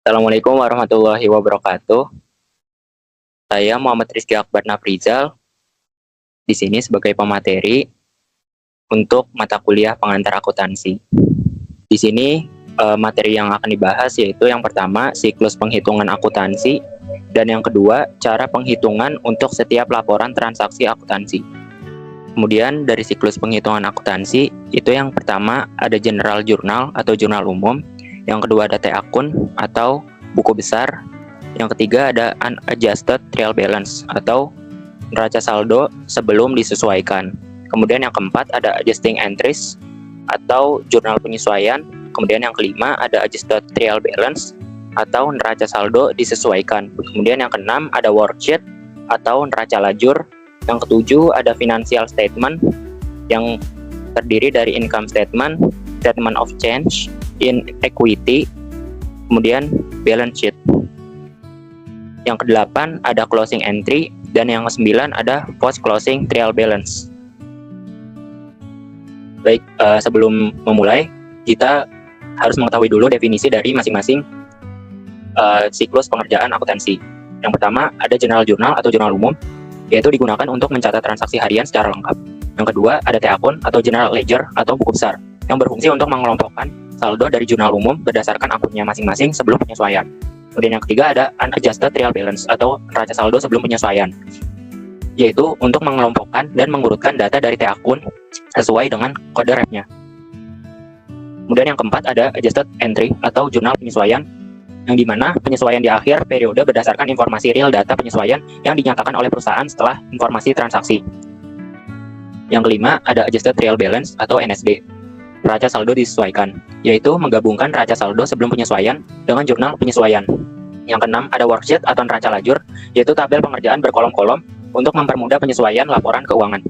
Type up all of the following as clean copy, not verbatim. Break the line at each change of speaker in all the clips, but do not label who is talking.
Assalamualaikum warahmatullahi wabarakatuh. Saya Muhammad Rizky Akbar Nafrizal, di sini sebagai pemateri untuk mata kuliah pengantar akuntansi. Di sini materi yang akan dibahas yaitu yang pertama siklus penghitungan akuntansi dan yang kedua cara penghitungan untuk setiap laporan transaksi akuntansi. Kemudian dari siklus penghitungan akuntansi itu yang pertama ada general journal atau jurnal umum, yang kedua ada T-akun atau buku besar, yang ketiga ada unadjusted trial balance atau neraca saldo sebelum disesuaikan. Kemudian yang keempat ada adjusting entries atau jurnal penyesuaian. Kemudian yang kelima ada adjusted trial balance atau neraca saldo disesuaikan. Kemudian yang keenam ada worksheet atau neraca lajur. Yang ketujuh ada financial statement yang terdiri dari income statement, statement of change in equity, kemudian balance sheet. Yang kedelapan ada closing entry dan yang kesembilan ada post closing trial balance. Baik, sebelum memulai kita harus mengetahui dulu definisi dari masing-masing siklus pengerjaan akuntansi. Yang pertama ada general journal atau jurnal umum, yaitu digunakan untuk mencatat transaksi harian secara lengkap. Yang kedua ada T-akun atau general ledger atau buku besar, yang berfungsi untuk mengelompokkan saldo dari jurnal umum berdasarkan akunnya masing-masing sebelum penyesuaian. Kemudian yang ketiga ada unadjusted trial balance atau neraca saldo sebelum penyesuaian, yaitu untuk mengelompokkan dan mengurutkan data dari T-akun sesuai dengan kode ref-nya. Kemudian yang keempat ada adjusted entry atau jurnal penyesuaian, yang dimana penyesuaian di akhir periode berdasarkan informasi real data penyesuaian yang dinyatakan oleh perusahaan setelah informasi transaksi. Yang kelima ada adjusted trial balance atau NSD, neraca saldo disesuaikan, yaitu menggabungkan neraca saldo sebelum penyesuaian dengan jurnal penyesuaian. Yang keenam ada worksheet atau neraca lajur, yaitu tabel pengerjaan berkolom-kolom untuk mempermudah penyesuaian laporan keuangan.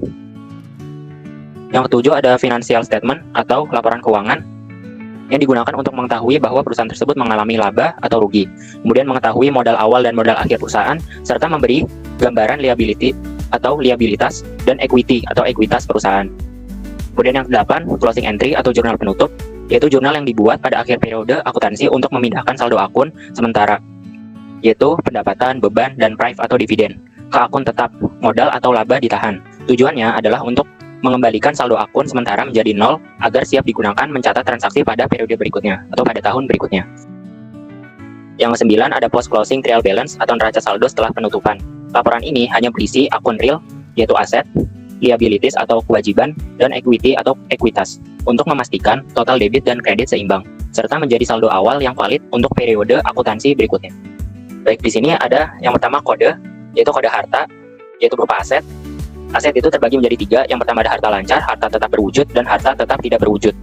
Yang ketujuh ada financial statement atau laporan keuangan, yang digunakan untuk mengetahui bahwa perusahaan tersebut mengalami laba atau rugi, kemudian mengetahui modal awal dan modal akhir perusahaan, serta memberi gambaran liability atau liabilitas dan equity atau ekuitas perusahaan. Kemudian yang kedelapan, closing entry atau jurnal penutup, yaitu jurnal yang dibuat pada akhir periode akuntansi untuk memindahkan saldo akun sementara, yaitu pendapatan, beban, dan prive atau dividen, ke akun tetap, modal atau laba ditahan. Tujuannya adalah untuk mengembalikan saldo akun sementara menjadi nol agar siap digunakan mencatat transaksi pada periode berikutnya atau pada tahun berikutnya. Yang kesembilan ada post closing trial balance atau neraca saldo setelah penutupan. Laporan ini hanya berisi akun real, yaitu aset, liabilities atau kewajiban, dan equity atau ekuitas untuk memastikan total debit dan kredit seimbang, serta menjadi saldo awal yang valid untuk periode akuntansi berikutnya. Baik, di sini ada yang pertama kode, yaitu kode harta, yaitu berupa aset. Aset itu terbagi menjadi tiga. Yang pertama ada harta lancar, harta tetap berwujud, dan harta tetap tidak berwujud.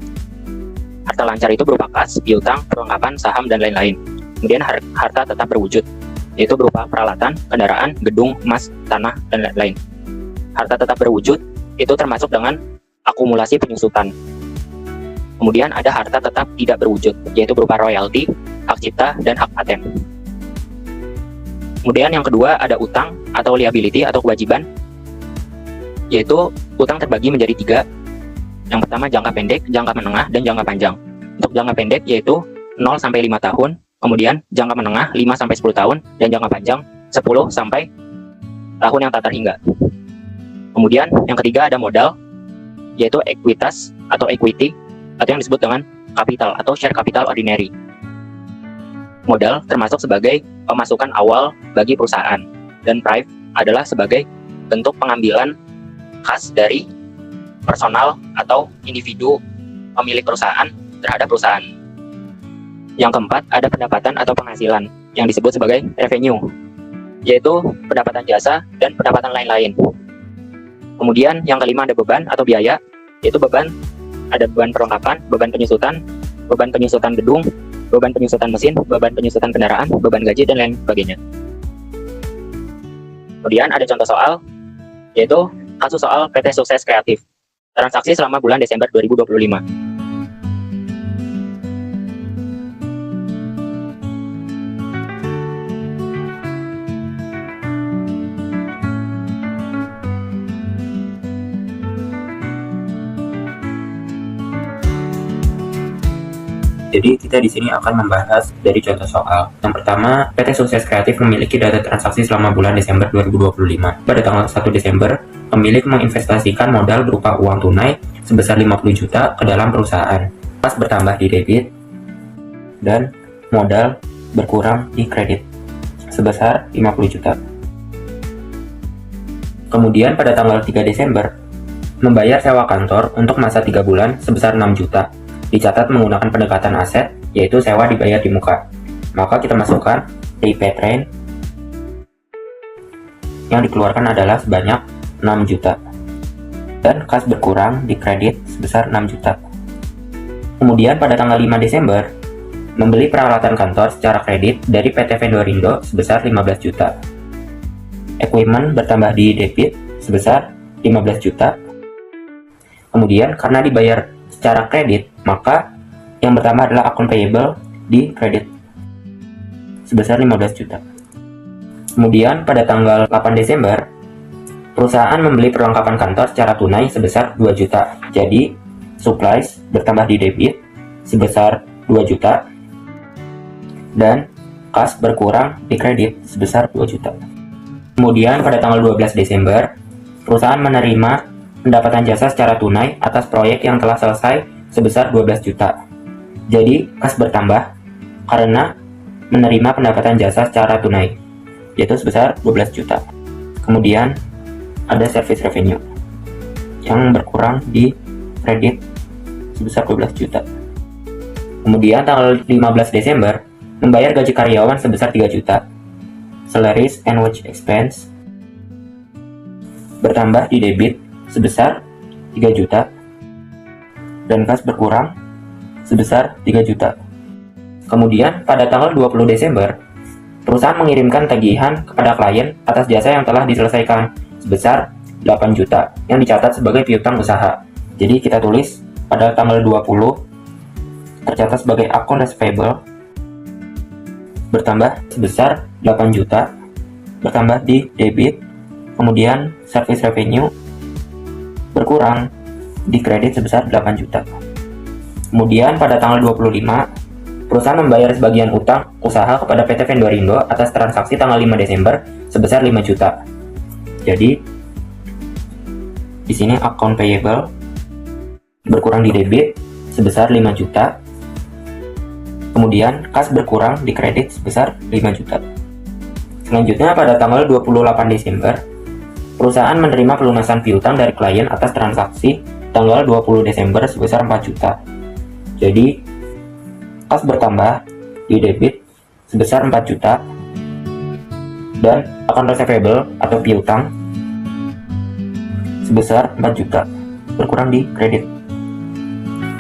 Harta lancar itu berupa kas, piutang, perlengkapan, saham, dan lain-lain. Kemudian harta tetap berwujud, yaitu berupa peralatan, kendaraan, gedung, emas, tanah, dan lain-lain. Harta tetap berwujud itu termasuk dengan akumulasi penyusutan. Kemudian ada harta tetap tidak berwujud, yaitu berupa royalti, hak cipta, dan hak paten. Kemudian yang kedua ada utang atau liability atau kewajiban, yaitu utang terbagi menjadi tiga. Yang pertama jangka pendek, jangka menengah, dan jangka panjang. Untuk jangka pendek yaitu 0-5 tahun, kemudian jangka menengah 5-10 tahun, dan jangka panjang 10 sampai tahun yang tak terhingga. Kemudian yang ketiga ada modal, yaitu ekuitas atau equity, atau yang disebut dengan kapital atau share capital ordinary. Modal termasuk sebagai pemasukan awal bagi perusahaan, dan prive adalah sebagai bentuk pengambilan khas dari personal atau individu pemilik perusahaan terhadap perusahaan. Yang keempat ada pendapatan atau penghasilan yang disebut sebagai revenue, yaitu pendapatan jasa dan pendapatan lain-lain. Kemudian yang kelima ada beban atau biaya, yaitu beban ada beban perlengkapan, beban penyusutan gedung, beban penyusutan mesin, beban penyusutan kendaraan, beban gaji, dan lain sebagainya. Kemudian ada contoh soal, yaitu kasus soal PT Sukses Kreatif, transaksi selama bulan Desember 2025.
Jadi kita di sini akan membahas dari contoh soal. Yang pertama, PT Sukses Kreatif memiliki data transaksi selama bulan Desember 2025. Pada tanggal 1 Desember, pemilik menginvestasikan modal berupa uang tunai sebesar 50 juta ke dalam perusahaan. Kas bertambah di debit dan modal berkurang di kredit sebesar 50 juta. Kemudian pada tanggal 3 Desember, membayar sewa kantor untuk masa 3 bulan sebesar 6 juta. Dicatat menggunakan pendekatan aset, yaitu sewa dibayar di muka. Maka kita masukkan prepaid rent yang dikeluarkan adalah sebanyak 6 juta. Dan kas berkurang di kredit sebesar 6 juta. Kemudian pada tanggal 5 Desember, membeli peralatan kantor secara kredit dari PT Vendorindo sebesar 15 juta. Equipment bertambah di debit sebesar 15 juta. Kemudian karena dibayar secara kredit, maka yang pertama adalah akun payable di kredit sebesar 15 juta. Kemudian pada tanggal 8 Desember, perusahaan membeli perlengkapan kantor secara tunai sebesar 2 juta. Jadi, supplies bertambah di debit sebesar 2 juta dan kas berkurang di kredit sebesar 2 juta. Kemudian pada tanggal 12 Desember, perusahaan menerima pendapatan jasa secara tunai atas proyek yang telah selesai sebesar 12 juta. Jadi, kas bertambah karena menerima pendapatan jasa secara tunai, yaitu sebesar 12 juta. Kemudian, ada service revenue yang berkurang di kredit sebesar 12 juta. Kemudian, tanggal 15 Desember, membayar gaji karyawan sebesar 3 juta. Salaries and wage expense bertambah di debit sebesar 3 juta dan kas berkurang sebesar 3 juta. Kemudian pada tanggal 20 Desember, perusahaan mengirimkan tagihan kepada klien atas jasa yang telah diselesaikan sebesar 8 juta yang dicatat sebagai piutang usaha. Jadi kita tulis pada tanggal 20 tercatat sebagai akun receivable bertambah sebesar 8 juta bertambah di debit, kemudian service revenue berkurang di kredit sebesar 8 juta. Kemudian pada tanggal 25, perusahaan membayar sebagian utang usaha kepada PT Vendorindo atas transaksi tanggal 5 Desember sebesar 5 juta. Jadi di sini account payable berkurang di debit sebesar 5 juta. Kemudian kas berkurang di kredit sebesar 5 juta. Selanjutnya pada tanggal 28 Desember, perusahaan menerima pelunasan piutang dari klien atas transaksi tanggal 20 Desember sebesar 4 juta. Jadi, kas bertambah di debit sebesar 4 juta dan account receivable atau piutang sebesar 4 juta berkurang di kredit.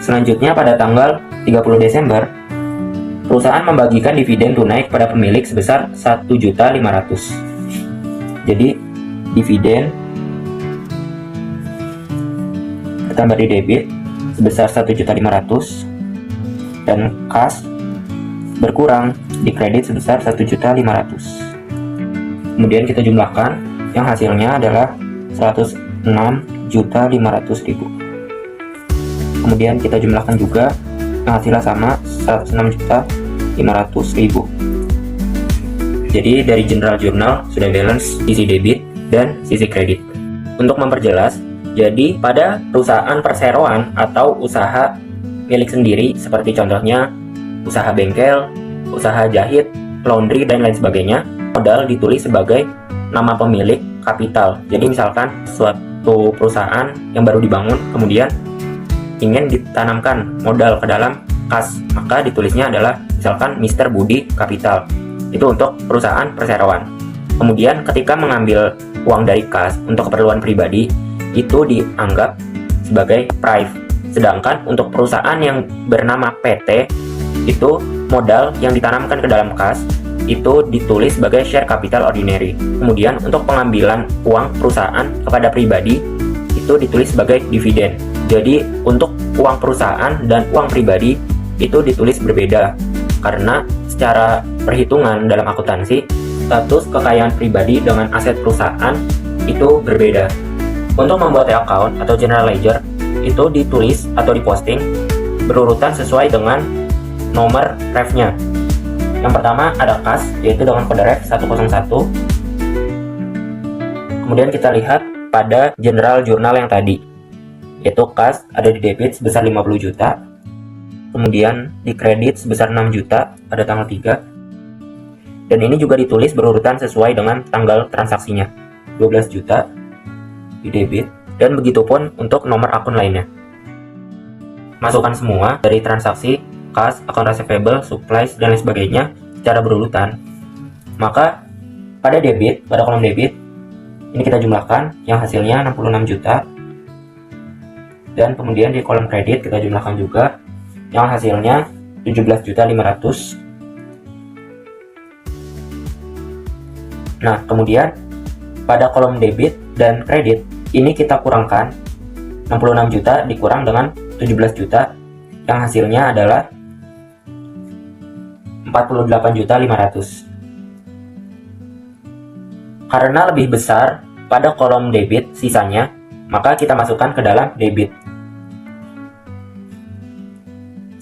Selanjutnya pada tanggal 30 Desember, perusahaan membagikan dividen tunai kepada pemilik sebesar 1.500.000. Jadi, dividen bertambah di debit sebesar 1.500.000 dan kas berkurang di kredit sebesar 1.500.000. Kemudian kita jumlahkan, yang hasilnya adalah 106.500.000. Kemudian kita jumlahkan juga yang hasilnya sama 106.500.000. Jadi dari general journal sudah balance sisi debit dan sisi kredit. Untuk memperjelas, jadi pada perusahaan perseroan atau usaha milik sendiri seperti contohnya usaha bengkel, usaha jahit, laundry dan lain sebagainya, modal ditulis sebagai nama pemilik kapital. Jadi misalkan suatu perusahaan yang baru dibangun kemudian ingin ditanamkan modal ke dalam kas, maka ditulisnya adalah misalkan Mr. Budi Capital. Itu untuk perusahaan perseroan. Kemudian ketika mengambil uang dari kas untuk keperluan pribadi, itu dianggap sebagai prive. Sedangkan untuk perusahaan yang bernama PT, itu modal yang ditanamkan ke dalam kas itu ditulis sebagai share capital ordinary. Kemudian untuk pengambilan uang perusahaan kepada pribadi itu ditulis sebagai dividen. Jadi untuk uang perusahaan dan uang pribadi itu ditulis berbeda karena secara perhitungan dalam akuntansi status kekayaan pribadi dengan aset perusahaan itu berbeda. Untuk membuat account atau general ledger itu ditulis atau diposting berurutan sesuai dengan nomor ref-nya. Yang pertama ada kas, yaitu dengan kode ref 101. Kemudian kita lihat pada general jurnal yang tadi, yaitu kas ada di debit sebesar 50 juta, kemudian di kredit sebesar 6 juta pada tanggal 3, dan ini juga ditulis berurutan sesuai dengan tanggal transaksinya, 12 juta di debit, dan begitupun untuk nomor akun lainnya. Masukkan semua dari transaksi, kas, account receivable, supplies, dan lain sebagainya secara berurutan. Maka pada debit, pada kolom debit, ini kita jumlahkan yang hasilnya 66 juta. Dan kemudian di kolom kredit kita jumlahkan juga yang hasilnya 17.500.000. Nah, kemudian pada kolom debit dan kredit ini kita kurangkan 66 juta dikurang dengan 17 juta yang hasilnya adalah 48.500.000. Karena lebih besar pada kolom debit sisanya, maka kita masukkan ke dalam debit.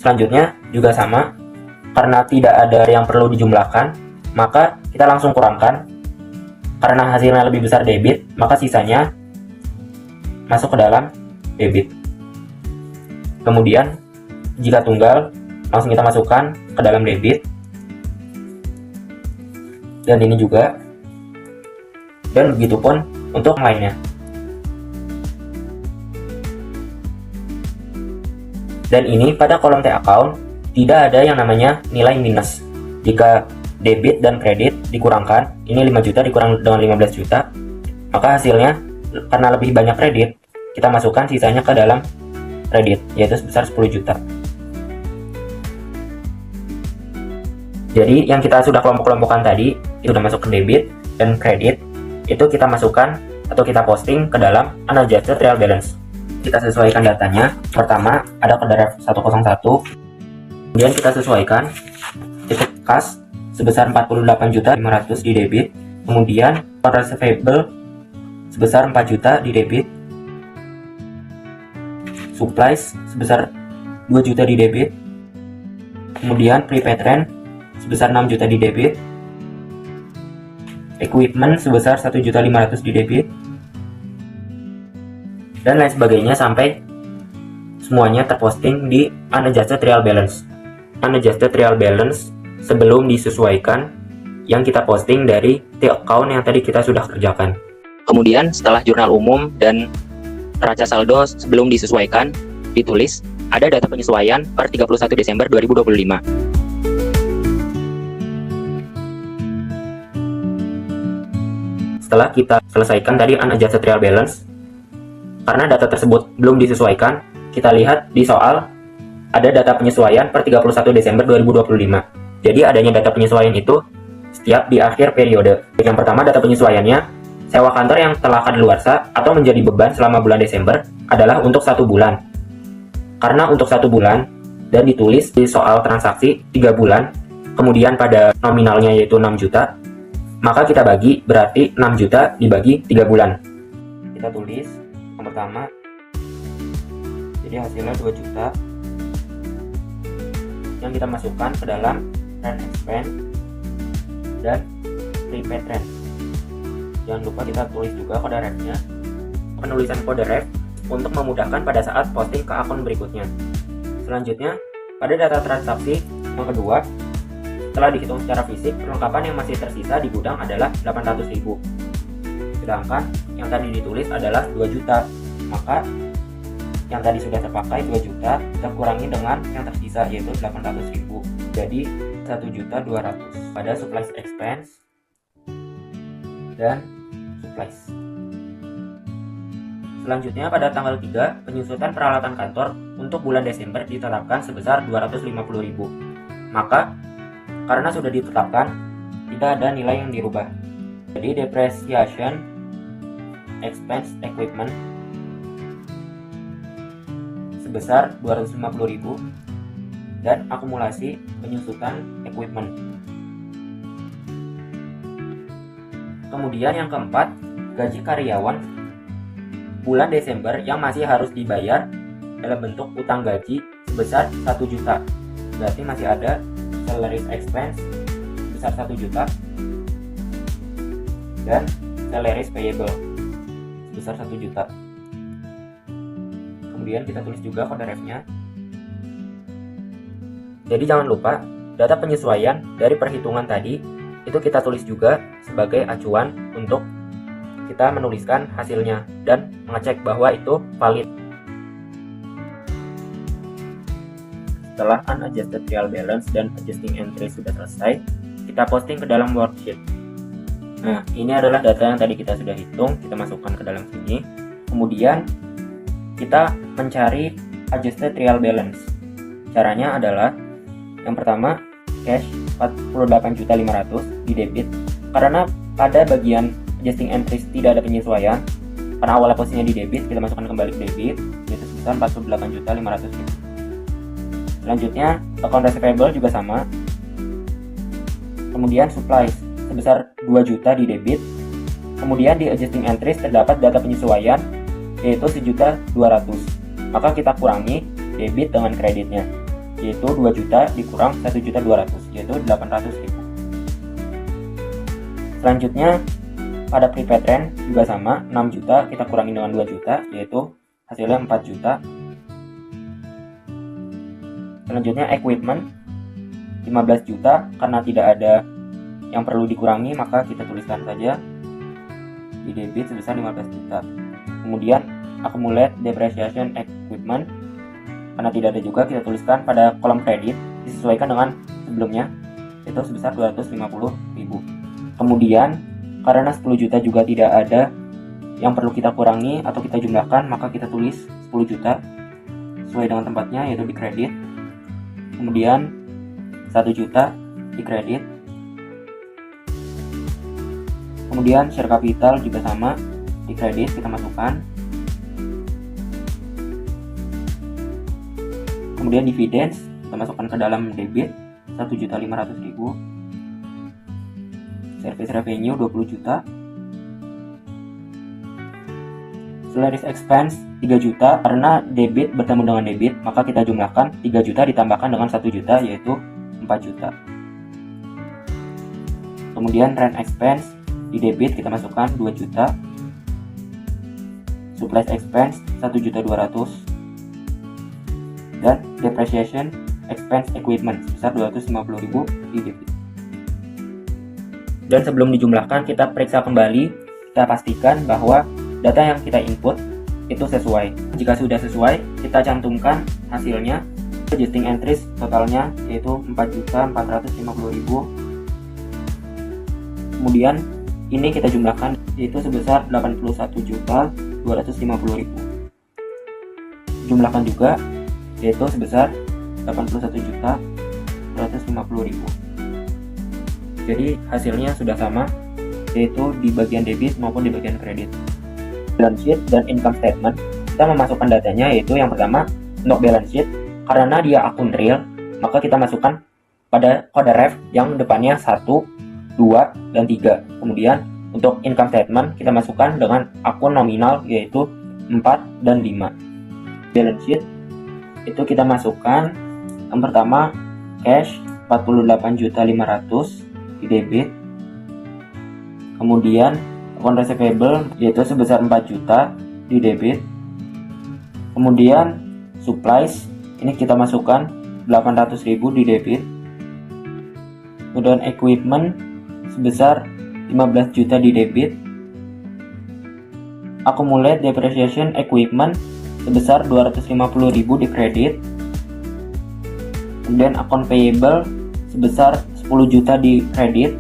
Selanjutnya juga sama, karena tidak ada yang perlu dijumlahkan, maka kita langsung kurangkan. Karena hasilnya lebih besar debit, maka sisanya masuk ke dalam debit. Kemudian jika tunggal, langsung kita masukkan ke dalam debit. Dan ini juga. Dan begitupun untuk yang lainnya. Dan ini pada kolom T account tidak ada yang namanya nilai minus. Jika debit dan kredit dikurangkan, ini 5 juta dikurang dengan 15 juta, maka hasilnya karena lebih banyak kredit, kita masukkan sisanya ke dalam kredit, yaitu sebesar 10 juta. Jadi yang kita sudah kelompok-kelompokkan tadi, itu sudah masuk ke debit dan kredit, itu kita masukkan atau kita posting ke dalam unadjusted trial balance. Kita sesuaikan datanya. Pertama ada kode ref 101, kemudian kita sesuaikan titik kas sebesar 48.500.000 di debit, kemudian account receivable sebesar 4 juta di debit, supplies sebesar 2 juta di debit, kemudian prepaid rent sebesar 6 juta di debit, equipment sebesar 1.500.000 di debit, dan lain sebagainya sampai semuanya terposting di unadjusted trial balance. Unadjusted trial balance sebelum disesuaikan yang kita posting dari T account yang tadi kita sudah kerjakan.
Kemudian setelah jurnal umum dan neraca saldo sebelum disesuaikan, ditulis ada data penyesuaian per 31 Desember 2025.
Setelah kita selesaikan tadi unadjusted trial balance, karena data tersebut belum disesuaikan, kita lihat di soal ada data penyesuaian per 31 Desember 2025. Jadi adanya data penyesuaian itu setiap di akhir periode. Yang pertama, data penyesuaiannya, sewa kantor yang telah kadaluarsa atau menjadi beban selama bulan Desember adalah untuk 1 bulan. Karena untuk 1 bulan dan ditulis di soal transaksi 3 bulan, kemudian pada nominalnya yaitu 6 juta, maka kita bagi, berarti 6 juta dibagi 3 bulan. Kita tulis yang pertama, jadi hasilnya 2 juta yang kita masukkan ke dalam rent expense dan prepaid rent. Jangan lupa kita tulis juga kode ref-nya. Penulisan kode ref untuk memudahkan pada saat posting ke akun berikutnya. Selanjutnya, pada data transaksi yang kedua, setelah dihitung secara fisik, perlengkapan yang masih tersisa di gudang adalah 800.000. Sedangkan yang tadi ditulis adalah 2 juta. Maka yang tadi sudah terpakai 2 juta, kita kurangi dengan yang tersisa yaitu 800.000. Jadi 1.200.000 pada supplies expense dan supplies. Selanjutnya pada tanggal 3, penyusutan peralatan kantor untuk bulan Desember ditetapkan sebesar 250.000. Maka karena sudah ditetapkan, tidak ada nilai yang dirubah. Jadi depreciation expense equipment sebesar 250.000 dan akumulasi penyusutan equipment. Kemudian yang keempat, gaji karyawan bulan Desember yang masih harus dibayar dalam bentuk utang gaji sebesar 1 juta. berarti masih ada salaries expense sebesar 1 juta dan salaries payable sebesar 1 juta. Kemudian kita tulis juga kode ref-nya. Jadi jangan lupa data penyesuaian dari perhitungan tadi itu kita tulis juga sebagai acuan untuk kita menuliskan hasilnya dan mengecek bahwa itu valid. Setelah unadjusted trial balance dan adjusting entry sudah selesai, kita posting ke dalam worksheet. Nah, ini adalah data yang tadi kita sudah hitung, kita masukkan ke dalam sini. Kemudian kita mencari adjusted trial balance. Caranya adalah yang pertama, cash 48.500 di debit. Karena pada bagian adjusting entries tidak ada penyesuaian, karena awalnya posisinya di debit, kita masukkan kembali ke debit, yaitu sebesar 48.500.000. Selanjutnya, account receivable juga sama. Kemudian supplies sebesar 2 juta di debit. Kemudian di adjusting entries terdapat data penyesuaian yaitu 1.200.000. Maka kita kurangi debit dengan kreditnya, yaitu 2 juta dikurang 1.200.000, yaitu 800.000. Selanjutnya pada prepaid rent juga sama, 6 juta kita kurangi dengan 2 juta, yaitu hasilnya 4 juta. Selanjutnya equipment 15 juta, karena tidak ada yang perlu dikurangi maka kita tuliskan saja di debit sebesar 15 juta. Kemudian accumulate depreciation equipment, karena tidak ada juga kita tuliskan pada kolom kredit disesuaikan dengan sebelumnya, itu sebesar 250.000. Kemudian karena 10 juta juga tidak ada yang perlu kita kurangi atau kita jumlahkan, maka kita tulis 10 juta sesuai dengan tempatnya, yaitu di kredit. Kemudian 1 juta di kredit. Kemudian share capital juga sama, di kredit kita masukkan. Kemudian dividends kita masukkan ke dalam debit 1.500.000. Service revenue 20 juta. Salaries expense 3 juta, karena debit bertemu dengan debit maka kita jumlahkan 3 juta ditambahkan dengan 1 juta, yaitu 4 juta. Kemudian rent expense di debit kita masukkan 2 juta. Supplies expense 1.200.000 dan depreciation expense equipment sebesar 250.000 di debit. Dan sebelum dijumlahkan kita periksa kembali, kita pastikan bahwa data yang kita input itu sesuai. Jika sudah sesuai, kita cantumkan hasilnya. Adjusting entries totalnya yaitu 4.450.000. Kemudian ini kita jumlahkan yaitu sebesar 81.250.000. Jumlahkan juga yaitu sebesar 81.250.000. Jadi hasilnya sudah sama, yaitu di bagian debit maupun di bagian kredit. Balance sheet dan income statement, kita memasukkan datanya, yaitu yang pertama untuk balance sheet, karena dia akun real maka kita masukkan pada kode ref yang depannya 1, 2, dan 3. Kemudian untuk income statement kita masukkan dengan akun nominal, yaitu 4 dan 5. Balance sheet itu kita masukkan yang pertama cash 48.500.000 di debit. Kemudian account receivable yaitu sebesar 4 juta di debit. Kemudian supplies ini kita masukkan 800.000 di debit. Kemudian equipment sebesar 15 juta di debit. Accumulate depreciation equipment sebesar 250.000 di kredit. Kemudian account payable sebesar 10 juta di kredit.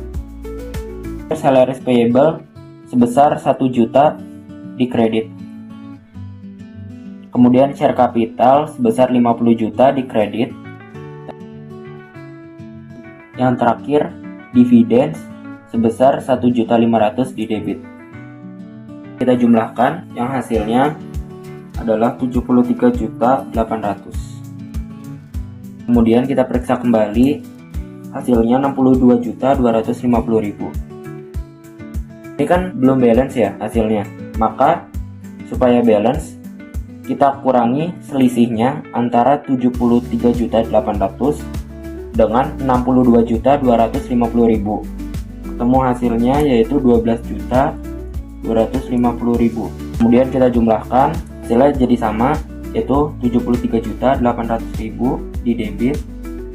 Salaries payable sebesar 1 juta di kredit. Kemudian share capital sebesar 50 juta di kredit. Yang terakhir dividends sebesar 1.500.000 di debit. Kita jumlahkan, yang hasilnya adalah 73.800.000. Kemudian kita periksa kembali, hasilnya 62.250.000. Ini kan belum balance ya hasilnya, maka supaya balance kita kurangi selisihnya antara 73.800 dengan 62.250.000. Ketemu hasilnya yaitu 12.250.000. Kemudian kita jumlahkan, hasilnya jadi sama, yaitu 73.800.000 di debit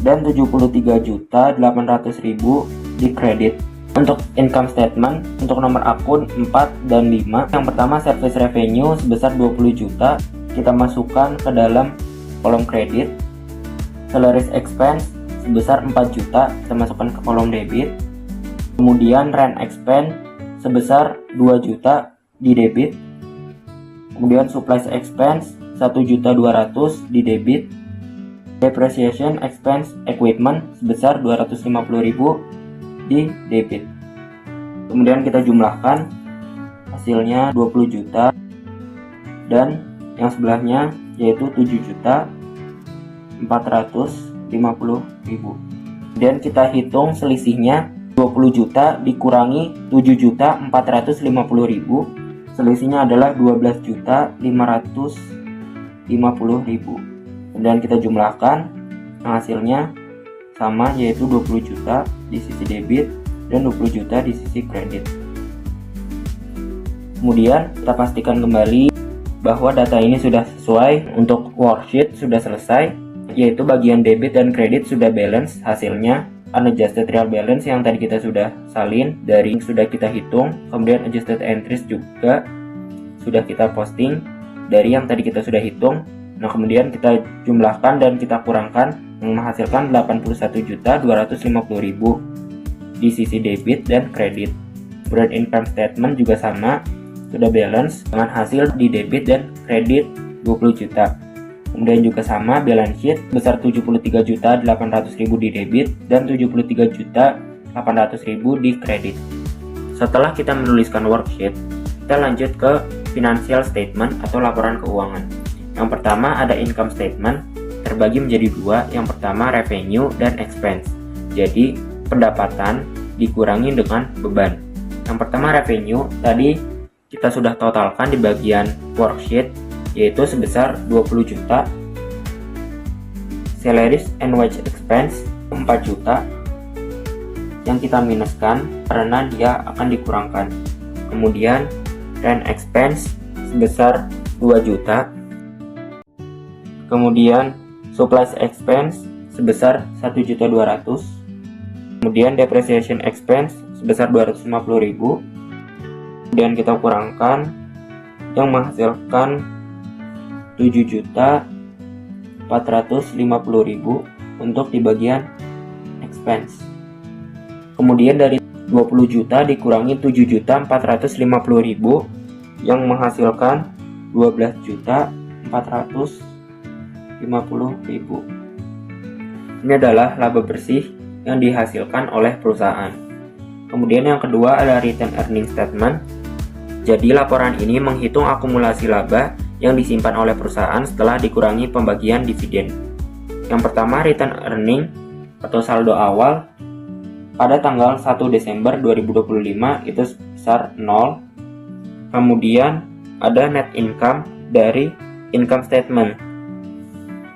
dan 73.800.000 di kredit. Untuk income statement, untuk nomor akun 4 dan 5, yang pertama service revenue sebesar 20 juta, kita masukkan ke dalam kolom kredit. Salaries expense sebesar 4 juta, kita masukkan ke kolom debit. Kemudian rent expense sebesar 2 juta di debit. Kemudian supplies expense 1.200.000 di debit. Depreciation expense equipment sebesar 250.000 di debit. Kemudian kita jumlahkan, hasilnya 20 juta dan yang sebelahnya yaitu 7.450.000. Kemudian kita hitung selisihnya, 20 juta dikurangi 7.450.000, selisihnya adalah 12.550.000. Kemudian kita jumlahkan, hasilnya sama, yaitu 20 juta di sisi debit dan 20 juta di sisi kredit. Kemudian kita pastikan kembali bahwa data ini sudah sesuai. Untuk worksheet sudah selesai, yaitu bagian debit dan kredit sudah balance hasilnya. Unadjusted real balance yang tadi kita sudah salin dari yang sudah kita hitung. Kemudian adjusted entries juga sudah kita posting dari yang tadi kita sudah hitung. Nah, kemudian kita jumlahkan dan kita kurangkan, menghasilkan 81.250.000 di sisi debit dan kredit. Kemudian income statement juga sama, sudah balance dengan hasil di debit dan kredit 20 juta. Kemudian juga sama, balance sheet besar 73.800.000 di debit dan 73.800.000 di kredit. Setelah kita menuliskan worksheet, kita lanjut ke financial statement atau laporan keuangan. Yang pertama ada income statement, terbagi menjadi dua. Yang pertama revenue dan expense. Jadi pendapatan dikurangi dengan beban. Yang pertama revenue, tadi kita sudah totalkan di bagian worksheet, yaitu sebesar 20 juta. Salaries and wage expense 4 juta yang kita minuskan karena dia akan dikurangkan. Kemudian rent expense sebesar 2 juta. Kemudian supplies expense sebesar 1.200.000. Kemudian depreciation expense sebesar 250.000. Kemudian kita kurangkan yang menghasilkan 7.450.000 untuk di bagian expense. Kemudian dari 20 juta dikurangi 7.450.000 yang menghasilkan 12.450.000. Ini adalah laba bersih yang dihasilkan oleh perusahaan. Kemudian yang kedua adalah return earning statement. Jadi laporan ini menghitung akumulasi laba yang disimpan oleh perusahaan setelah dikurangi pembagian dividen. Yang pertama return earning atau saldo awal pada tanggal 1 Desember 2025 itu sebesar 0. Kemudian ada net income dari income statement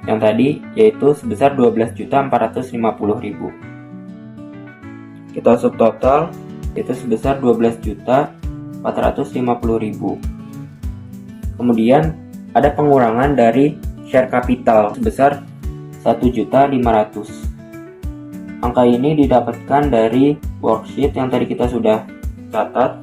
yang tadi, yaitu sebesar 12.450.000. Kita subtotal, itu sebesar 12.450.000. Kemudian ada pengurangan dari share capital sebesar 1.500.000. Angka ini didapatkan dari worksheet yang tadi kita sudah catat.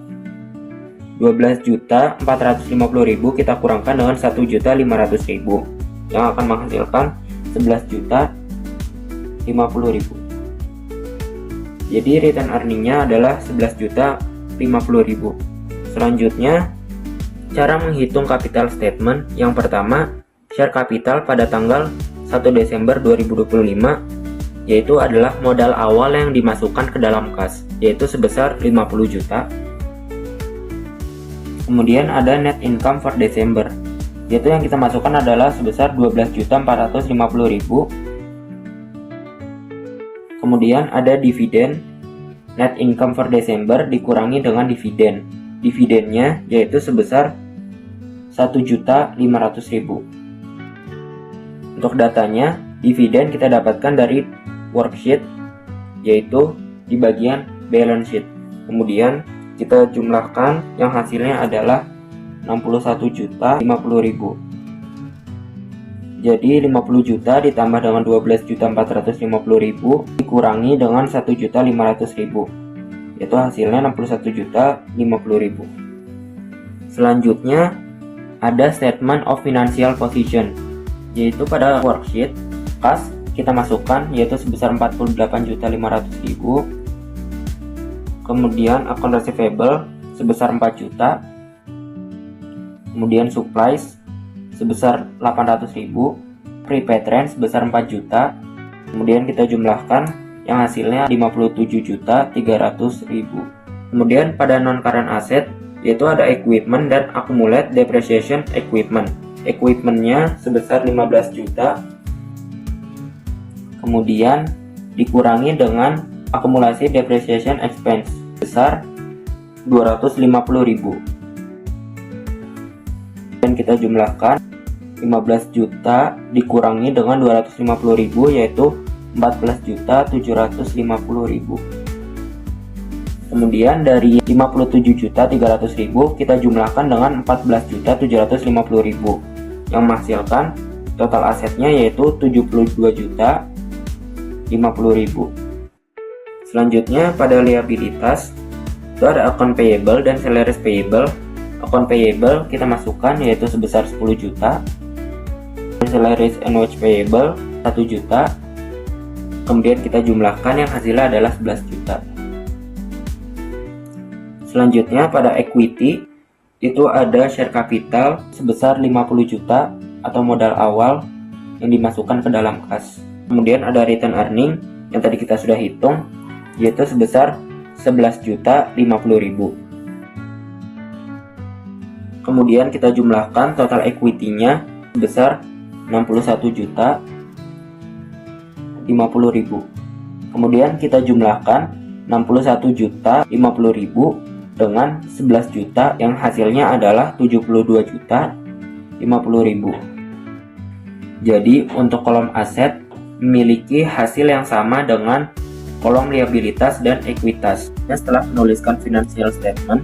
12.450.000 kita kurangkan dengan 1.500.000 yang akan menghasilkan 11.050.000. Jadi return earning-nya adalah 11.050.000. Selanjutnya, cara menghitung capital statement. Yang pertama, share capital pada tanggal 1 Desember 2025, yaitu adalah modal awal yang dimasukkan ke dalam kas, yaitu sebesar 50 juta. Kemudian ada net income for December, yaitu yang kita masukkan adalah sebesar 12.450.000. Kemudian ada dividen, net income for December dikurangi dengan dividen. Dividennya yaitu sebesar 1.500.000. Untuk datanya, dividen kita dapatkan dari worksheet, yaitu di bagian balance sheet. Kemudian kita jumlahkan yang hasilnya adalah 61.050.000. Jadi 50 juta ditambah dengan 12.450.000 dikurangi dengan 1.500.000, yaitu hasilnya 61.050.000. Selanjutnya ada statement of financial position, yaitu pada worksheet kas kita masukkan yaitu sebesar 48.500.000. Kemudian account receivable sebesar 4 juta. Kemudian supplies sebesar 800.000, prepaid rent sebesar 4 juta. Kemudian kita jumlahkan yang hasilnya 57.300.000. Kemudian pada non current asset yaitu ada equipment dan accumulate depreciation equipment. Equipmentnya sebesar 15 juta. Kemudian dikurangi dengan akumulasi depreciation expense sebesar 250.000. Dan kita jumlahkan 15 juta dikurangi dengan 250.000 yaitu 14.750.000. Kemudian dari 57.300.000 kita jumlahkan dengan 14.750.000 yang menghasilkan total asetnya yaitu 72.050.000. Selanjutnya pada liabilitas itu ada account payable dan salaries payable. Account payable kita masukkan yaitu sebesar 10 juta. Salaries and wage payable 1 juta. Kemudian kita jumlahkan yang hasilnya adalah 11 juta. Selanjutnya pada equity itu ada share capital sebesar 50 juta atau modal awal yang dimasukkan ke dalam kas. Kemudian ada return earning yang tadi kita sudah hitung yaitu sebesar 11.050.000. Kemudian kita jumlahkan total equity-nya sebesar 61.050.000. Kemudian kita jumlahkan 61.050.000 dengan 11 juta yang hasilnya adalah 72.050.000. Jadi untuk kolom aset memiliki hasil yang sama dengan kolom liabilitas dan ekuitas. Dan setelah menuliskan financial statement,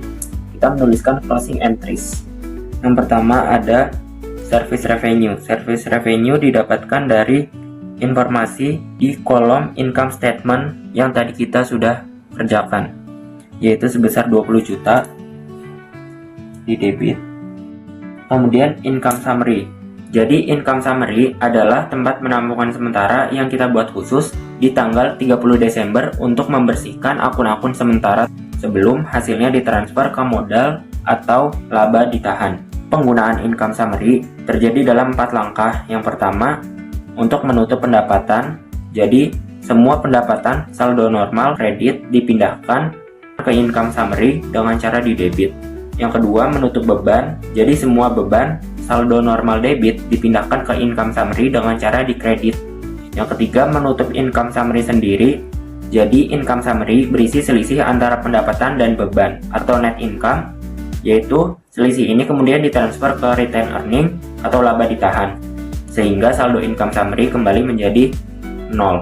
kita menuliskan closing entries. Yang pertama ada service revenue. Service revenue didapatkan dari informasi di kolom income statement yang tadi kita sudah kerjakan, yaitu sebesar 20 juta di debit. Kemudian income summary. Jadi income summary adalah tempat penampungan sementara yang kita buat khusus di tanggal 30 Desember untuk membersihkan akun-akun sementara sebelum hasilnya ditransfer ke modal atau laba ditahan. Penggunaan income summary terjadi dalam 4 langkah. Yang pertama, untuk menutup pendapatan. Jadi semua pendapatan saldo normal kredit dipindahkan ke income summary dengan cara di debit. Yang kedua, menutup beban. Jadi semua beban saldo normal debit dipindahkan ke income summary dengan cara di kredit. Yang ketiga, menutup income summary sendiri. Jadi income summary berisi selisih antara pendapatan dan beban atau net income, yaitu selisih ini kemudian ditransfer ke retained earning atau laba ditahan, sehingga saldo income summary kembali menjadi 0.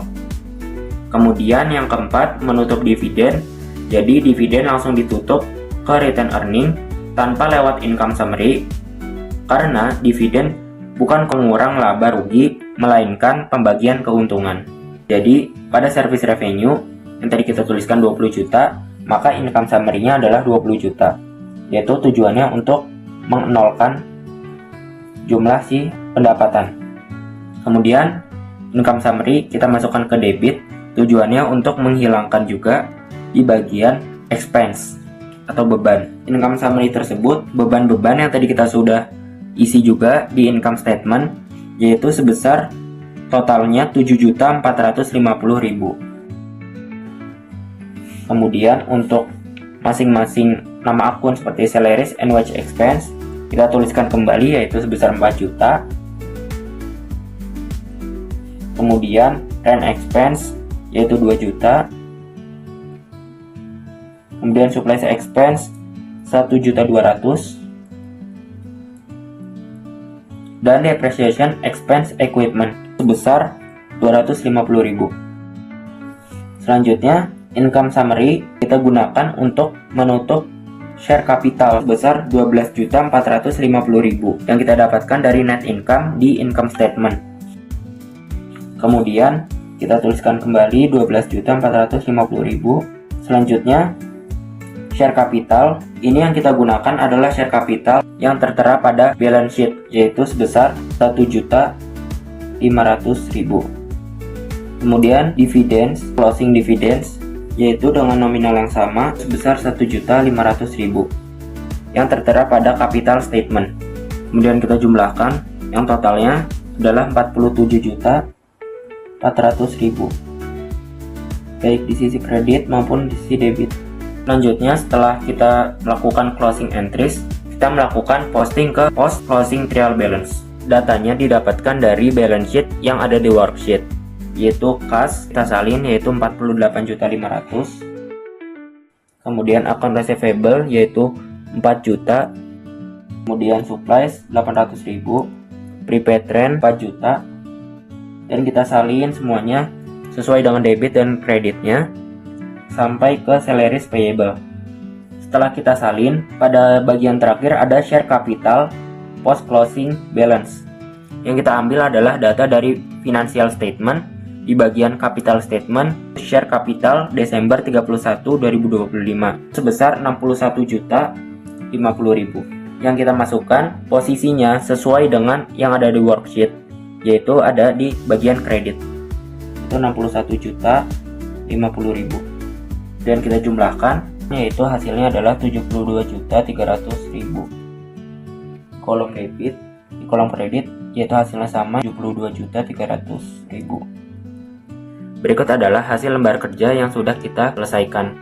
Kemudian yang keempat, menutup dividen. Jadi dividen langsung ditutup ke retained earning tanpa lewat income summary, karena dividen bukan pengurang laba rugi, melainkan pembagian keuntungan. Jadi pada service revenue yang tadi kita tuliskan 20 juta, maka income summary-nya adalah 20 juta, yaitu tujuannya untuk menolkan jumlah si pendapatan. Kemudian income summary kita masukkan ke debit, tujuannya untuk menghilangkan juga di bagian expense atau beban. Income summary tersebut, beban-beban yang tadi kita sudah isi juga di income statement, yaitu sebesar totalnya 7.450.000. Kemudian untuk masing-masing nama akun seperti salaries and wage expense kita tuliskan kembali yaitu sebesar 4 juta. Kemudian rent expense yaitu 2 juta. Kemudian supplies expense 1.200.000 dan depreciation expense equipment sebesar 250.000. Selanjutnya, income summary kita gunakan untuk menutup share capital sebesar 12.450.000 yang kita dapatkan dari net income di income statement. Kemudian, kita tuliskan kembali 12.450.000. Selanjutnya, share capital. Ini yang kita gunakan adalah share capital yang tertera pada balance sheet, yaitu sebesar 1.500.000. Kemudian dividends, closing dividends, yaitu dengan nominal yang sama sebesar 1.500.000 yang tertera pada capital statement. Kemudian kita jumlahkan, yang totalnya adalah 47.400.000, baik di sisi kredit maupun di sisi debit. Selanjutnya, setelah kita melakukan closing entries, kita melakukan posting ke post closing trial balance. Datanya didapatkan dari balance sheet yang ada di worksheet, yaitu kas kita salin yaitu 48.500.000, kemudian account receivable yaitu 4 juta, kemudian supplies 800.000, prepaid rent 4 juta, dan kita salin semuanya sesuai dengan debit dan kreditnya sampai ke salaries payable. Setelah kita salin, pada bagian terakhir ada share capital post closing balance. Yang kita ambil adalah data dari financial statement. Di bagian capital statement, share capital Desember 31, 2025 sebesar 61.050.000 yang kita masukkan posisinya sesuai dengan yang ada di worksheet, yaitu ada di bagian kredit, itu 61.050.000, dan kita jumlahkan, yaitu hasilnya adalah 72.300.000. Kolom debit, di kolom kredit, yaitu hasilnya sama 72.300.000. Berikut adalah hasil lembar kerja yang sudah kita selesaikan.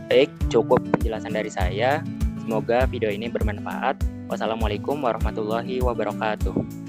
Baik, cukup penjelasan dari saya. Semoga video ini bermanfaat. Wassalamualaikum warahmatullahi wabarakatuh.